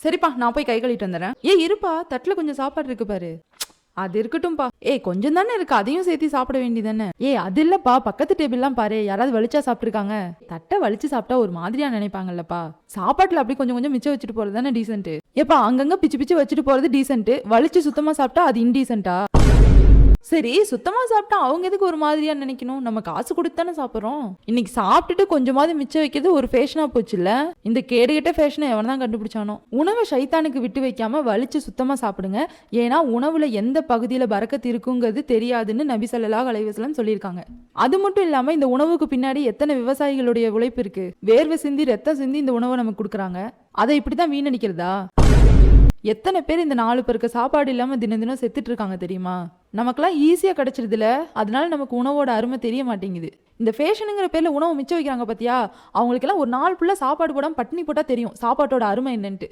சரிப்பா, நான் போய் கை கழுவிட்டு வந்துடுறேன். இருப்பா, தட்டுல கொஞ்சம் சாப்பாடு இருக்கு பாரு. அது இருக்கட்டும்பா. கொஞ்சம் தானே இருக்கு, அதையும் சேர்த்து சாப்பிட வேண்டியதானே. அது இல்லப்பா, பக்கத்து டேபிள்லாம் பாரு, யாராவது வலிச்சா சாப்பிட்டுருக்காங்க. தட்டை வலிச்சு சாப்பிட்டா ஒரு மாதிரியா நினைப்பாங்கல்லப்பா. சாப்பாட்டுல அப்படி கொஞ்சம் கொஞ்சம் மிச்சம் வச்சுட்டு போறது தானே டீசென்ட். அங்கங்க பிச்சு பிச்சு வச்சுட்டு போறது டீசென்ட், வலிச்சு சுத்தமா சாப்பிட்டா அது இன்டீசென்ட்டா? சரி, சுத்தமா சாப்பிட்டா அவங்க எதுக்கு ஒரு மாதிரியா நினைக்கணும்? நம்ம காசு கொடுத்து தானே சாப்பிட்றோம். இன்னைக்கு சாப்பிட்டுட்டு கொஞ்சமாவது மிச்சம் வைக்கிறது ஒரு ஃபேஷனா போச்சுல்ல. இந்த கேடுகட்ட ஃபேஷனை எவன் தான் கண்டுபிடிச்சானோ. உணவை சைத்தானுக்கு விட்டு வைக்காம வலிச்சு சுத்தமா சாப்பிடுங்க. ஏன்னா உணவுல எந்த பகுதியில பரக்கத்து இருக்குங்கிறது தெரியாதுன்னு நபி ஸல்லல்லாஹு அலைஹி வஸல்லம் சொல்லியிருக்காங்க. அது மட்டும் இல்லாம இந்த உணவுக்கு பின்னாடி எத்தனை விவசாயிகளுடைய உழைப்பு இருக்கு. வேர்வை சிந்தி ரத்தம் சிந்தி இந்த உணவை நமக்கு கொடுக்குறாங்க. அதை இப்படிதான் வீணடிக்கிறதா? எத்தனை பேர் இந்த 4 பேருக்கு சாப்பாடு இல்லாம தினம் தினம் செத்துட்டு இருக்காங்க தெரியுமா? நமக்கெல்லாம் ஈஸியா கிடைச்சிருதுல, அதனால நமக்கு உணவோட அருமை தெரிய மாட்டேங்குது. இந்த ஃபேஷனுங்கிற பேர்ல உணவு மிச்சம் வைக்கிறாங்க பாத்தியா, அவங்களுக்கெல்லாம் ஒரு நாள் ஃபுல்லா சாப்பாடு போடாம பட்டினி போட்டா தெரியும் சாப்பாட்டோட அருமை என்னன்ட்டு.